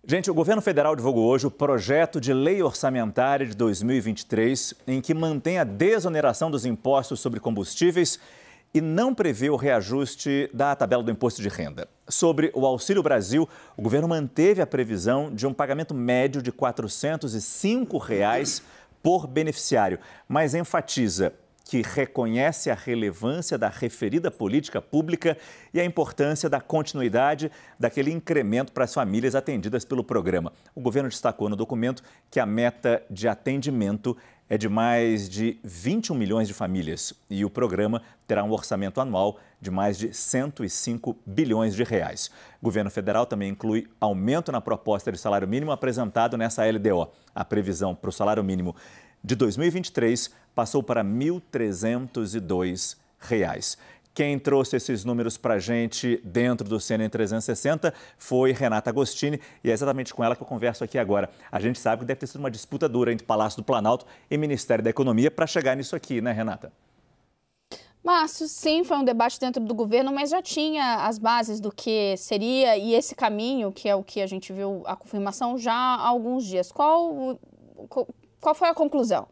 Gente, o governo federal divulgou hoje o projeto de lei orçamentária de 2023, em que mantém a desoneração dos impostos sobre combustíveis e não prevê o reajuste da tabela do imposto de renda. Sobre o Auxílio Brasil, o governo manteve a previsão de um pagamento médio de R$ 405 por beneficiário, mas enfatiza que reconhece a relevância da referida política pública e a importância da continuidade daquele incremento para as famílias atendidas pelo programa. O governo destacou no documento que a meta de atendimento é de mais de 21 milhões de famílias e o programa terá um orçamento anual de mais de 105 bilhões de reais. O governo federal também inclui aumento na proposta de salário mínimo apresentado nessa LDO. A previsão para o salário mínimo de 2023 passou para R$ 1.302. Quem trouxe esses números para a gente dentro do CNN 360 foi Renata Agostini e é exatamente com ela que eu converso aqui agora. A gente sabe que deve ter sido uma disputa dura entre Palácio do Planalto e Ministério da Economia para chegar nisso aqui, né, Renata? Márcio, sim, foi um debate dentro do governo, mas já tinha as bases do que seria e esse caminho, que é o que a gente viu a confirmação já há alguns dias. Qual foi a conclusão?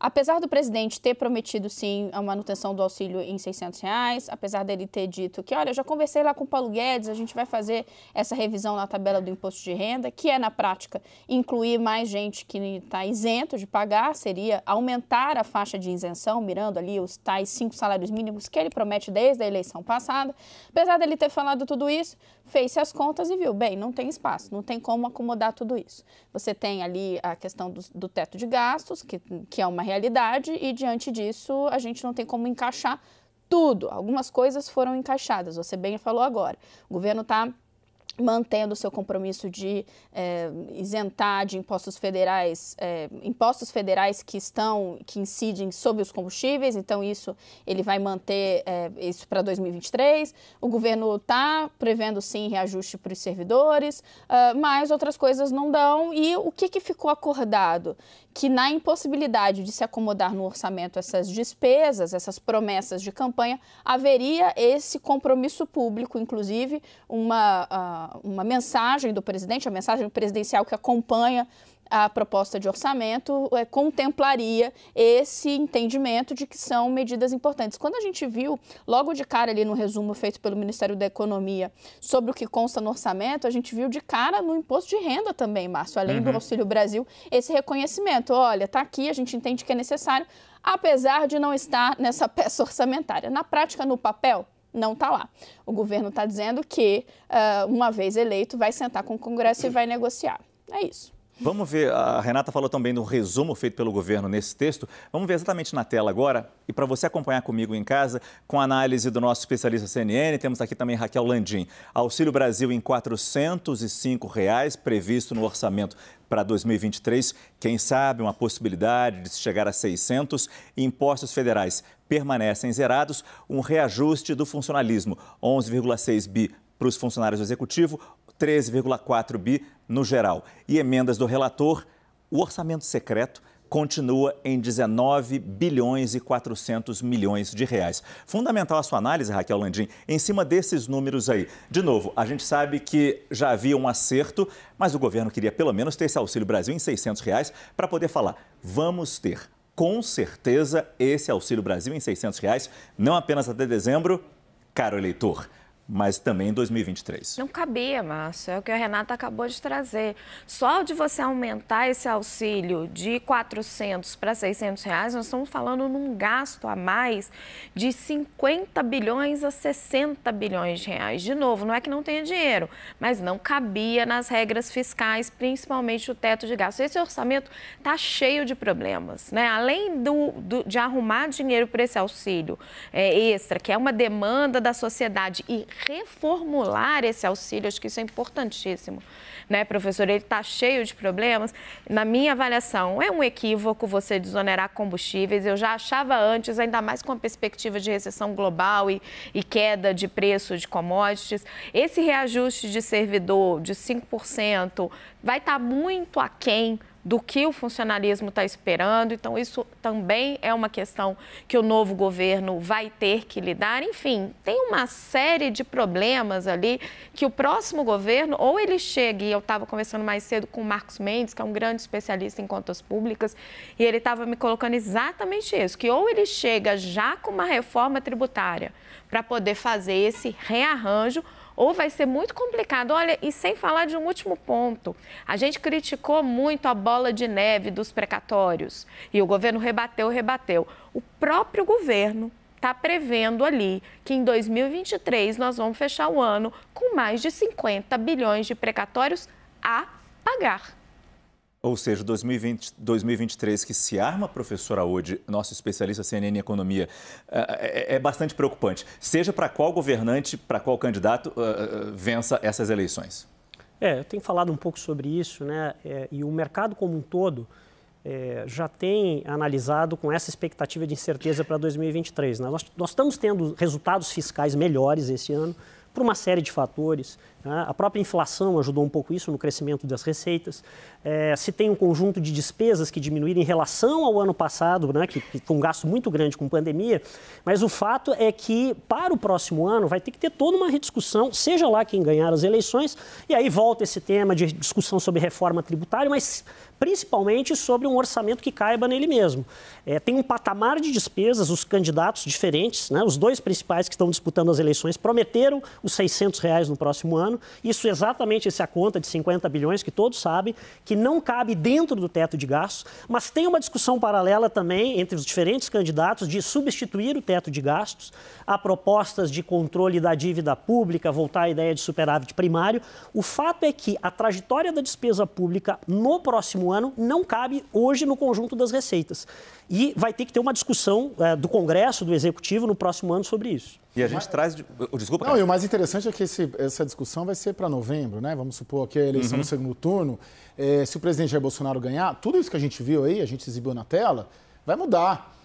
Apesar do presidente ter prometido, sim, a manutenção do auxílio em R$ 600, apesar dele ter dito que, olha, eu já conversei lá com o Paulo Guedes, a gente vai fazer essa revisão na tabela do imposto de renda, que é, na prática, incluir mais gente que está isento de pagar, seria aumentar a faixa de isenção, mirando ali os tais 5 salários mínimos que ele promete desde a eleição passada. Apesar dele ter falado tudo isso, fez-se as contas e viu, bem, não tem espaço, não tem como acomodar tudo isso. Você tem ali a questão do teto de gastos, que é uma realidade, e diante disso a gente não tem como encaixar tudo. Algumas coisas foram encaixadas, você bem falou agora. O governo está mantendo o seu compromisso de isentar de impostos federais que incidem sobre os combustíveis, então isso ele vai manter isso para 2023. O governo está prevendo sim reajuste para os servidores, mas outras coisas não dão. E o que ficou acordado? Que na impossibilidade de se acomodar no orçamento essas despesas, essas promessas de campanha, haveria esse compromisso público, inclusive uma mensagem do presidente, a mensagem presidencial que acompanha a proposta de orçamento contemplaria esse entendimento de que são medidas importantes. Quando a gente viu, logo de cara ali no resumo feito pelo Ministério da Economia sobre o que consta no orçamento, a gente viu de cara no imposto de renda também, Márcio, além do Auxílio Brasil, esse reconhecimento. Olha, está aqui, a gente entende que é necessário, apesar de não estar nessa peça orçamentária. Na prática, no papel, não está lá. O governo está dizendo que, uma vez eleito, vai sentar com o Congresso e vai negociar. É isso. Vamos ver, a Renata falou também do resumo feito pelo governo nesse texto. Vamos ver exatamente na tela agora. E para você acompanhar comigo em casa, com a análise do nosso especialista CNN, temos aqui também Raquel Landim. Auxílio Brasil em R$ 405, previsto no orçamento para 2023. Quem sabe uma possibilidade de se chegar a 600. Impostos federais permanecem zerados. Um reajuste do funcionalismo, 11,6 bi para os funcionários do Executivo, 13,4 bi no geral. E emendas do relator, o orçamento secreto continua em 19 bilhões e 400 milhões de reais. Fundamental a sua análise, Raquel Landim, em cima desses números aí. De novo, a gente sabe que já havia um acerto, mas o governo queria pelo menos ter esse Auxílio Brasil em R$ 600 para poder falar, vamos ter com certeza esse Auxílio Brasil em R$ 600, não apenas até dezembro, caro eleitor, mas também em 2023. Não cabia, Márcio, é o que a Renata acabou de trazer. Só de você aumentar esse auxílio de 400 para 600 reais, nós estamos falando num gasto a mais de 50 bilhões a 60 bilhões de reais. De novo, não é que não tenha dinheiro, mas não cabia nas regras fiscais, principalmente o teto de gastos. Esse orçamento está cheio de problemas, né? Além de arrumar dinheiro para esse auxílio extra, que é uma demanda da sociedade, e reformular esse auxílio, acho que isso é importantíssimo, né, professor? Ele está cheio de problemas. Na minha avaliação, é um equívoco você desonerar combustíveis. Eu já achava antes, ainda mais com a perspectiva de recessão global e queda de preço de commodities. Esse reajuste de servidor de 5% vai estar muito aquém do que o funcionalismo está esperando. Então, isso também é uma questão que o novo governo vai ter que lidar. Enfim, tem uma série de problemas ali que o próximo governo, ou ele chega, e eu estava conversando mais cedo com o Marcos Mendes, que é um grande especialista em contas públicas, e ele estava me colocando exatamente isso, que ou ele chega já com uma reforma tributária para poder fazer esse rearranjo, ou vai ser muito complicado. Olha, e sem falar de um último ponto, a gente criticou muito a bola de neve dos precatórios e o governo rebateu. O próprio governo está prevendo ali que em 2023 nós vamos fechar o ano com mais de 50 bilhões de precatórios a pagar. Ou seja, 2023 que se arma, professor Aoudi, nosso especialista CNN em economia, é bastante preocupante. Seja para qual governante, para qual candidato vença essas eleições. Eu tenho falado um pouco sobre isso, né? E o mercado como um todo já tem analisado com essa expectativa de incerteza para 2023. Né? Nós estamos tendo resultados fiscais melhores esse ano, por uma série de fatores. Né? A própria inflação ajudou um pouco isso no crescimento das receitas. Se tem um conjunto de despesas que diminuíram em relação ao ano passado, né? que foi um gasto muito grande com pandemia, mas o fato é que para o próximo ano vai ter que ter toda uma rediscussão, seja lá quem ganhar as eleições, e aí volta esse tema de discussão sobre reforma tributária, mas principalmente sobre um orçamento que caiba nele mesmo. Tem um patamar de despesas, os candidatos diferentes, né? Os dois principais que estão disputando as eleições prometeram os R$600 no próximo ano. Isso exatamente essa conta de 50 bilhões, que todos sabem, que não cabe dentro do teto de gastos, mas tem uma discussão paralela também entre os diferentes candidatos de substituir o teto de gastos. Há propostas de controle da dívida pública, voltar à ideia de superávit primário. O fato é que a trajetória da despesa pública no próximo ano não cabe hoje no conjunto das receitas. E vai ter que ter uma discussão do Congresso, do Executivo, no próximo ano sobre isso. E a gente traz... Desculpa, Não, e o mais interessante é que essa discussão vai ser para novembro, né? Vamos supor que a eleição no segundo turno, se o presidente Jair Bolsonaro ganhar, tudo isso que a gente viu aí, a gente exibiu na tela, vai mudar.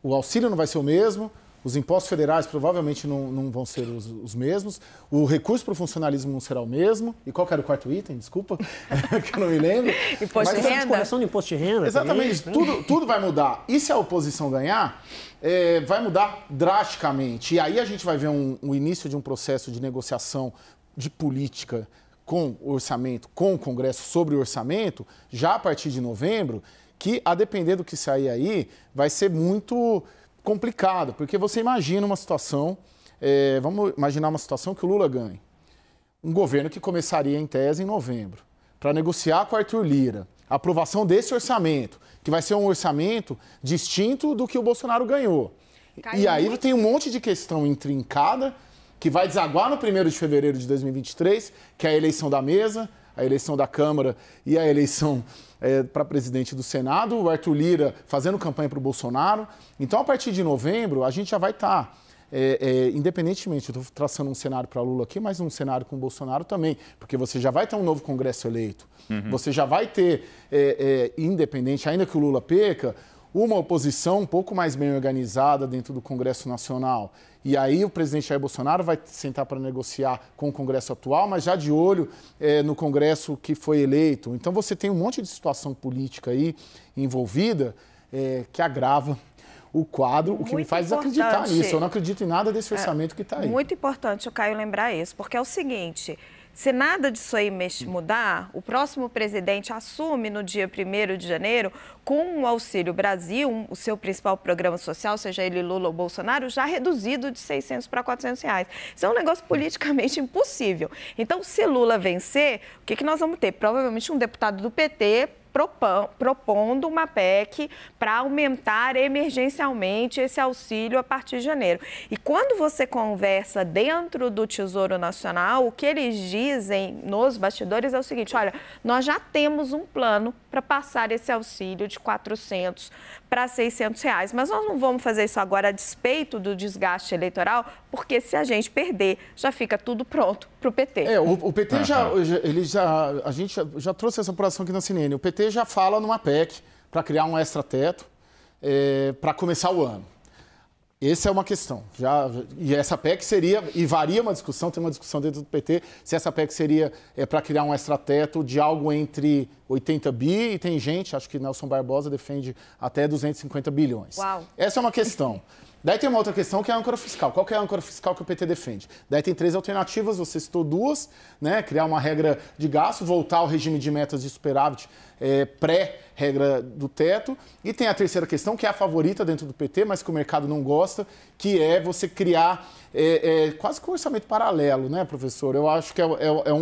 O auxílio não vai ser o mesmo, os impostos federais provavelmente não vão ser os mesmos, o recurso para o funcionalismo não será o mesmo. E qual que era o quarto item? Desculpa, que eu não me lembro. Imposto de renda. Correção do imposto de renda. Exatamente, também, tudo vai mudar. E se a oposição ganhar, vai mudar drasticamente. E aí a gente vai ver o início de um processo de negociação de política com o orçamento, com o Congresso sobre o orçamento, já a partir de novembro, que, a depender do que sair aí, vai ser muito complicado, porque você imagina uma situação, vamos imaginar uma situação que o Lula ganhe. Um governo que começaria em tese em novembro, para negociar com o Arthur Lira a aprovação desse orçamento, que vai ser um orçamento distinto do que o Bolsonaro ganhou. E aí tem um monte de questão intrincada que vai desaguar no 1º de fevereiro de 2023, que é a eleição da mesa, a eleição da Câmara e a eleição para presidente do Senado, o Arthur Lira fazendo campanha para o Bolsonaro. Então, a partir de novembro, a gente já vai estar, independentemente, eu estou traçando um cenário para Lula aqui, mas um cenário com o Bolsonaro também, porque você já vai ter um novo Congresso eleito, você já vai ter, independente, ainda que o Lula perca, uma oposição um pouco mais bem organizada dentro do Congresso Nacional. E aí o presidente Jair Bolsonaro vai sentar para negociar com o Congresso atual, mas já de olho no Congresso que foi eleito. Então você tem um monte de situação política aí envolvida que agrava o quadro, o que me faz desacreditar nisso. Eu não acredito em nada desse orçamento que está aí. Muito importante o Caio lembrar isso, porque é o seguinte... Se nada disso aí mudar, o próximo presidente assume no dia 1º de janeiro com o Auxílio Brasil, o seu principal programa social, seja ele Lula ou Bolsonaro, já reduzido de R$600 para R$400. Isso é um negócio politicamente impossível. Então, se Lula vencer, o que nós vamos ter? Provavelmente um deputado do PT propondo uma PEC para aumentar emergencialmente esse auxílio a partir de janeiro. E quando você conversa dentro do Tesouro Nacional, o que eles dizem nos bastidores é o seguinte: olha, nós já temos um plano para passar esse auxílio de R$400 para R$600, mas nós não vamos fazer isso agora a despeito do desgaste eleitoral, porque se a gente perder, já fica tudo pronto para o PT. O PT a gente já trouxe essa apuração aqui na CNN. O PT já fala numa PEC para criar um extra-teto para começar o ano. Essa é uma questão. E essa PEC seria, e varia uma discussão, tem uma discussão dentro do PT, se essa PEC seria para criar um extrateto de algo entre 80 bi, e tem gente, acho que Nelson Barbosa defende até 250 bilhões. Uau. Essa é uma questão. Daí tem uma outra questão que é a âncora fiscal. Qual que é a âncora fiscal que o PT defende? Daí tem 3 alternativas, você citou 2, né? Criar uma regra de gasto, voltar ao regime de metas de superávit pré-regra do teto. E tem a terceira questão, que é a favorita dentro do PT, mas que o mercado não gosta, que é você criar quase que um orçamento paralelo, né, professor? Eu acho que é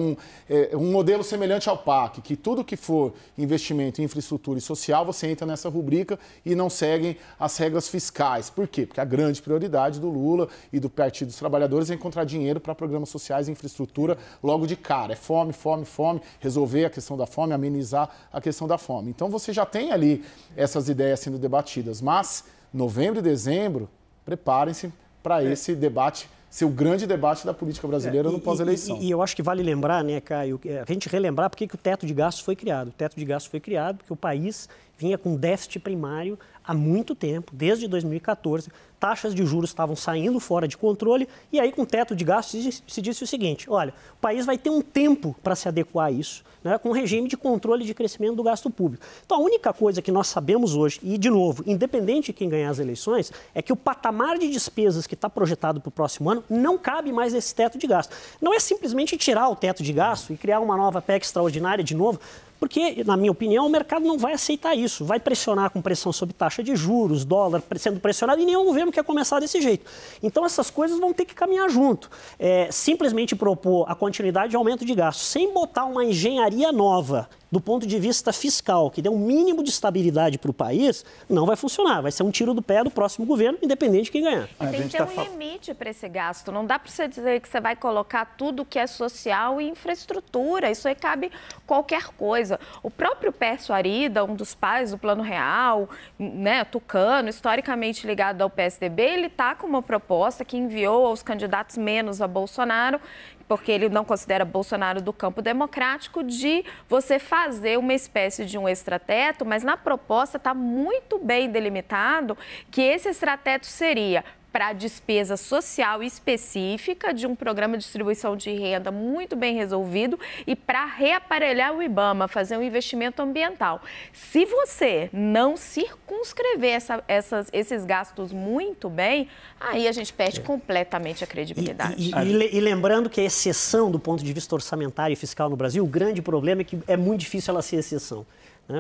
um modelo semelhante ao PAC, que tudo que for investimento em infraestrutura e social, você entra nessa rubrica e não seguem as regras fiscais. Por quê? Porque a grande prioridade do Lula e do Partido dos Trabalhadores é encontrar dinheiro para programas sociais e infraestrutura logo de cara. É fome, fome, fome, resolver a questão da fome, amenizar a questão da fome. Então você já tem ali essas ideias sendo debatidas, mas novembro e dezembro, preparem-se para esse debate ser o grande debate da política brasileira no pós-eleição. E eu acho que vale lembrar, né, Caio, a gente relembrar por que o teto de gastos foi criado. O teto de gastos foi criado porque o país vinha com déficit primário há muito tempo, desde 2014, taxas de juros estavam saindo fora de controle, e aí com o teto de gastos se disse o seguinte, olha, o país vai ter um tempo para se adequar a isso, né, com um regime de controle de crescimento do gasto público. Então a única coisa que nós sabemos hoje, e de novo, independente de quem ganhar as eleições, é que o patamar de despesas que está projetado para o próximo ano não cabe mais nesse teto de gasto. Não é simplesmente tirar o teto de gasto e criar uma nova PEC extraordinária de novo, porque, na minha opinião, o mercado não vai aceitar isso. Vai pressionar com pressão sobre taxa de juros, dólar sendo pressionado, e nenhum governo quer começar desse jeito. Então, essas coisas vão ter que caminhar junto. Simplesmente propor a continuidade de aumento de gastos, sem botar uma engenharia nova do ponto de vista fiscal, que dê um mínimo de estabilidade para o país, não vai funcionar. Vai ser um tiro do pé do próximo governo, independente de quem ganhar. Tem que ter um limite para esse gasto. Não dá para você dizer que você vai colocar tudo que é social e infraestrutura. Isso aí cabe qualquer coisa. O próprio Pércio Arida, um dos pais do Plano Real, né, tucano, historicamente ligado ao PSDB, ele está com uma proposta que enviou aos candidatos menos a Bolsonaro, porque ele não considera Bolsonaro do campo democrático, de você fazer uma espécie de um extrateto, mas na proposta está muito bem delimitado que esse extrateto seria para despesa social específica de um programa de distribuição de renda muito bem resolvido e para reaparelhar o IBAMA, fazer um investimento ambiental. Se você não circunscrever esses gastos muito bem, aí a gente perde completamente a credibilidade. E lembrando que a exceção do ponto de vista orçamentário e fiscal no Brasil, o grande problema é que é muito difícil ela ser exceção.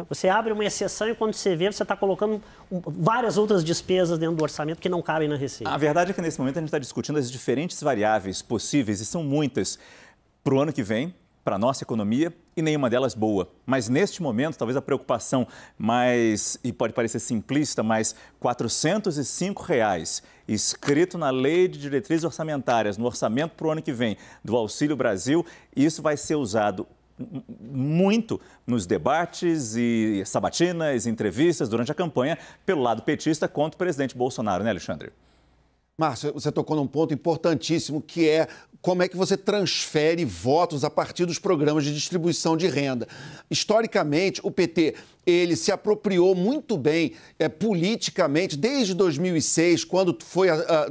Você abre uma exceção e quando você vê, você está colocando várias outras despesas dentro do orçamento que não cabem na receita. A verdade é que nesse momento a gente está discutindo as diferentes variáveis possíveis, e são muitas, para o ano que vem, para a nossa economia, e nenhuma delas boa. Mas neste momento, talvez a preocupação mais, e pode parecer simplista, mas R$ 405 escrito na Lei de Diretrizes Orçamentárias, no orçamento para o ano que vem, do Auxílio Brasil, isso vai ser usado muito nos debates e sabatinas, entrevistas durante a campanha pelo lado petista contra o presidente Bolsonaro, né, Alexandre? Márcio, você tocou num ponto importantíssimo, que é como é que você transfere votos a partir dos programas de distribuição de renda. Historicamente, o PT, ele se apropriou muito bem politicamente, desde 2006, quando foi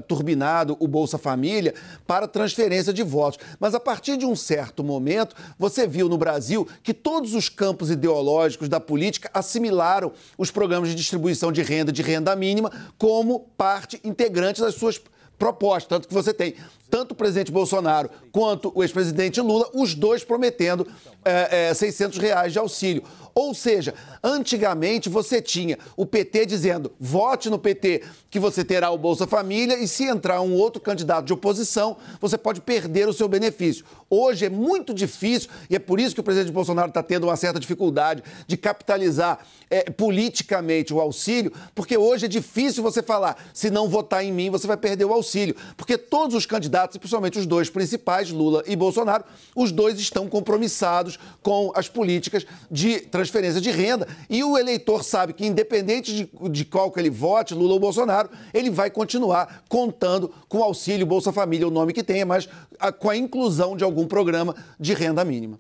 turbinado o Bolsa Família, para transferência de votos. Mas a partir de um certo momento, você viu no Brasil que todos os campos ideológicos da política assimilaram os programas de distribuição de renda mínima, como parte integrante das suas propostas. Tanto que você tem tanto o presidente Bolsonaro quanto o ex-presidente Lula, os dois prometendo R$ 600 de auxílio. Ou seja, antigamente você tinha o PT dizendo, vote no PT que você terá o Bolsa Família, e se entrar um outro candidato de oposição, você pode perder o seu benefício. Hoje é muito difícil, e é por isso que o presidente Bolsonaro está tendo uma certa dificuldade de capitalizar politicamente o auxílio, porque hoje é difícil você falar, se não votar em mim, você vai perder o auxílio. Porque todos os candidatos, e principalmente os dois principais, Lula e Bolsonaro, os dois estão compromissados com as políticas de transferência de renda, e o eleitor sabe que, independente de qual que ele vote, Lula ou Bolsonaro, ele vai continuar contando com o auxílio Bolsa Família, o nome que tenha, mas com a inclusão de algum programa de renda mínima.